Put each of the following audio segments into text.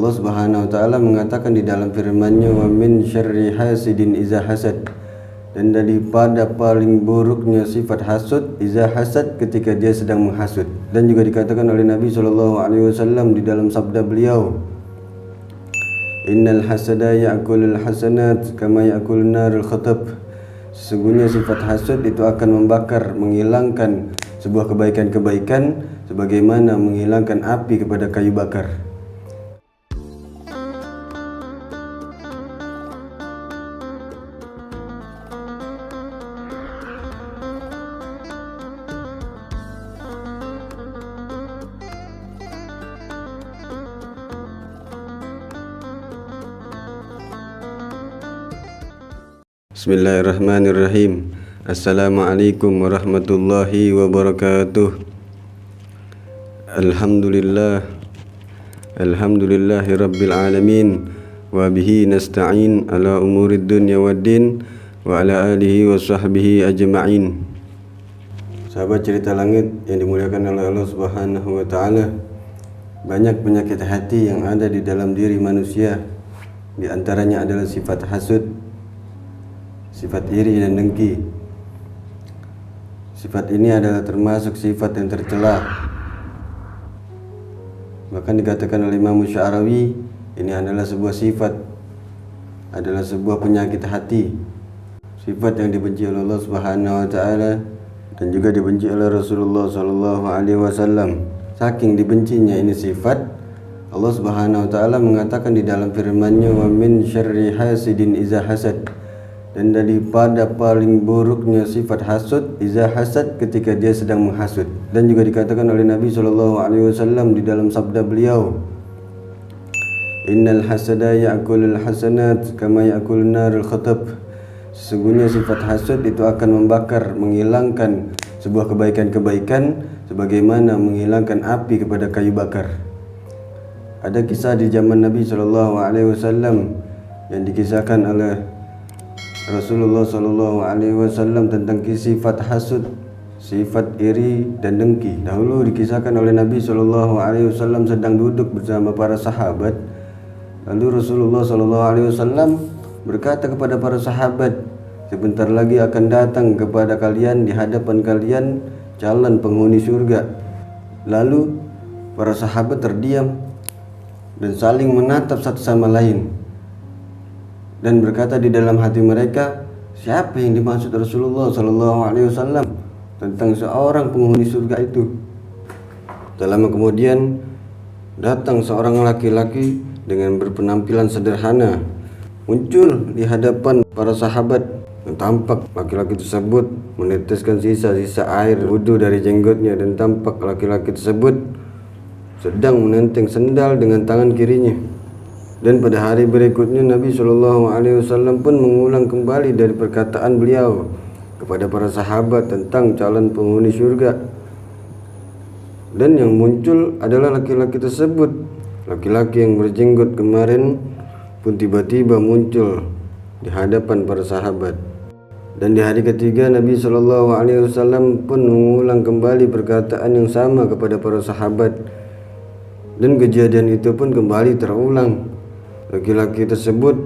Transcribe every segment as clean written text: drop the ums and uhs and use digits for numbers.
Allah Subhanahu wa taala mengatakan di dalam firman-Nya, wa min syarri hasidin iza hasad, dan daripada paling buruknya sifat hasud iza hasad, ketika dia sedang menghasud. Dan juga dikatakan oleh Nabi SAW di dalam sabda beliau, innal hasada ya'kulul hasanat kama ya'kulun narul khatab, sesungguhnya sifat hasud itu akan membakar, menghilangkan sebuah kebaikan-kebaikan sebagaimana menghilangkan api kepada kayu bakar. Bismillahirrahmanirrahim. Assalamualaikum warahmatullahi wabarakatuh. Alhamdulillahi rabbil alamin, wa bihi nasta'in ala umurid dunya waddin, wa ala alihi wa sahbihi ajma'in. Sahabat cerita langit yang dimuliakan oleh Allah Subhanahu wa taala, banyak penyakit hati yang ada di dalam diri manusia. Di antaranya adalah sifat hasud, sifat iri dan dengki. Sifat ini adalah termasuk sifat yang tercela. Bahkan dikatakan oleh Imam Sya'rawi, ini adalah sebuah sifat, adalah sebuah penyakit hati, sifat yang dibenci oleh Allah Subhanahu wa taala dan juga dibenci oleh Rasulullah sallallahu alaihi wasallam. Saking dibencinya ini sifat, Allah Subhanahu wa taala mengatakan di dalam firman-Nya, wa min syarri hasidin iza hasad, dan daripada paling buruknya sifat hasud iza hasad, ketika dia sedang menghasud. Dan juga dikatakan oleh Nabi SAW di dalam sabda beliau, innal hasada ya'kulul hasanat kama ya'kulun narul khatab, sesungguhnya sifat hasud itu akan membakar, menghilangkan sebuah kebaikan-kebaikan sebagaimana menghilangkan api kepada kayu bakar. Ada kisah di zaman Nabi SAW yang dikisahkan oleh Rasulullah SAW tentang sifat hasud, sifat iri dan dengki. Dahulu dikisahkan oleh Nabi SAW sedang duduk bersama para sahabat. Lalu Rasulullah SAW berkata kepada para sahabat, sebentar lagi akan datang kepada kalian, di hadapan kalian, calon penghuni surga. Lalu para sahabat terdiam dan saling menatap satu sama lain dan berkata di dalam hati mereka, siapa yang dimaksud Rasulullah SAW tentang seorang penghuni surga itu? Tak lama kemudian datang seorang laki-laki dengan berpenampilan sederhana, muncul di hadapan para sahabat. Dan tampak laki-laki tersebut meneteskan sisa-sisa air wudhu dari jenggotnya, dan tampak laki-laki tersebut sedang menenteng sendal dengan tangan kirinya. Dan pada hari berikutnya Nabi SAW pun mengulang kembali dari perkataan beliau kepada para sahabat tentang calon penghuni surga. Dan yang muncul adalah laki-laki tersebut. Laki-laki yang berjenggot kemarin pun tiba-tiba muncul di hadapan para sahabat. Dan di hari ketiga Nabi SAW pun mengulang kembali perkataan yang sama kepada para sahabat. Dan kejadian itu pun kembali terulang. Laki-laki tersebut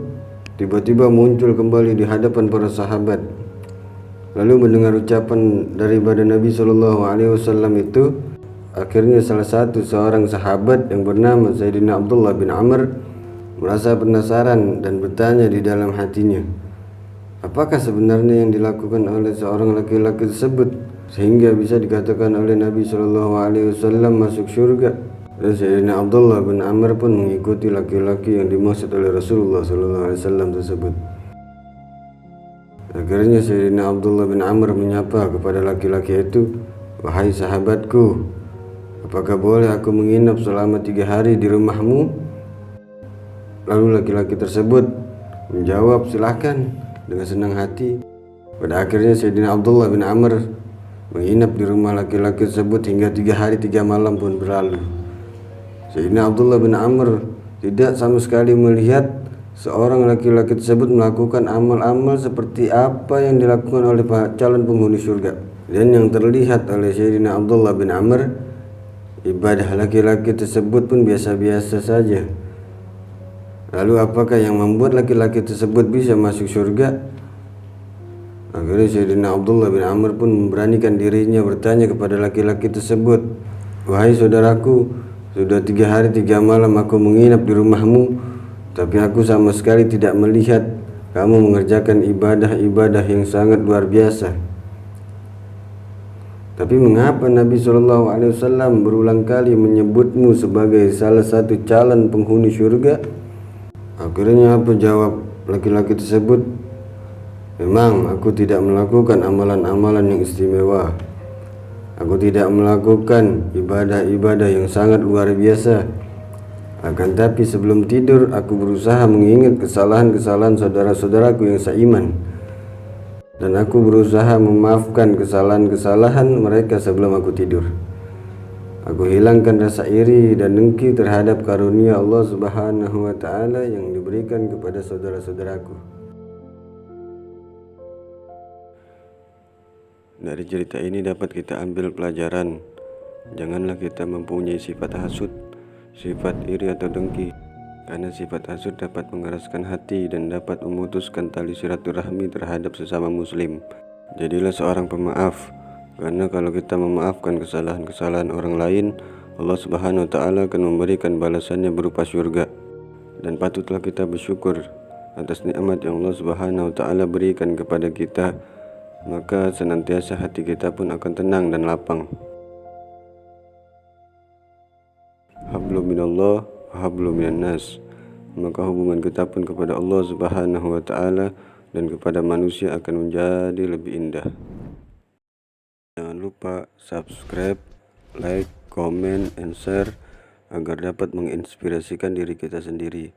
tiba-tiba muncul kembali di hadapan para sahabat. Lalu mendengar ucapan daripada Nabi SAW itu, akhirnya salah satu seorang sahabat yang bernama Sayyidina Abdullah bin Amr merasa penasaran dan bertanya di dalam hatinya, apakah sebenarnya yang dilakukan oleh seorang laki-laki tersebut sehingga bisa dikatakan oleh Nabi SAW masuk surga? Dan Sayyidina Abdullah bin Amr pun mengikuti laki-laki yang dimaksud oleh Rasulullah SAW tersebut. Akhirnya Sayyidina Abdullah bin Amr menyapa kepada laki-laki itu, wahai sahabatku, apakah boleh aku menginap selama 3 hari di rumahmu? Lalu laki-laki tersebut menjawab, silakan, dengan senang hati. Pada akhirnya Sayyidina Abdullah bin Amr menginap di rumah laki-laki tersebut hingga 3 hari 3 malam pun berlalu. Sayyidina Abdullah bin Amr tidak sama sekali melihat seorang laki-laki tersebut melakukan amal-amal seperti apa yang dilakukan oleh calon penghuni surga. Dan yang terlihat oleh Sayyidina Abdullah bin Amr, ibadah laki-laki tersebut pun biasa-biasa saja. Lalu apakah yang membuat laki-laki tersebut bisa masuk surga? Akhirnya Sayyidina Abdullah bin Amr pun memberanikan dirinya bertanya kepada laki-laki tersebut, "Wahai saudaraku, sudah 3 hari 3 malam aku menginap di rumahmu, tapi aku sama sekali tidak melihat kamu mengerjakan ibadah-ibadah yang sangat luar biasa. Tapi mengapa Nabi SAW berulang kali menyebutmu sebagai salah satu calon penghuni surga?" Akhirnya apa jawab laki-laki tersebut? "Memang aku tidak melakukan amalan-amalan yang istimewa. Aku tidak melakukan ibadah-ibadah yang sangat luar biasa. Akan tapi sebelum tidur aku berusaha mengingat kesalahan-kesalahan saudara-saudaraku yang seiman. Dan aku berusaha memaafkan kesalahan-kesalahan mereka sebelum aku tidur. Aku hilangkan rasa iri dan dengki terhadap karunia Allah Subhanahu wa Ta'ala yang diberikan kepada saudara-saudaraku." Dari cerita ini dapat kita ambil pelajaran, janganlah kita mempunyai sifat hasud, sifat iri atau dengki, karena sifat hasud dapat mengeraskan hati dan dapat memutuskan tali silaturahmi terhadap sesama muslim. Jadilah seorang pemaaf, karena kalau kita memaafkan kesalahan-kesalahan orang lain, Allah Subhanahu wa Ta'ala akan memberikan balasannya berupa surga. Dan patutlah kita bersyukur atas nikmat yang Allah Subhanahu wa Ta'ala berikan kepada kita, maka senantiasa hati kita pun akan tenang dan lapang. Hablum minallah wa hablum minannas. Maka hubungan kita pun kepada Allah Subhanahu wa Ta'ala dan kepada manusia akan menjadi lebih indah. Jangan lupa subscribe, like, comment, and share agar dapat menginspirasikan diri kita sendiri.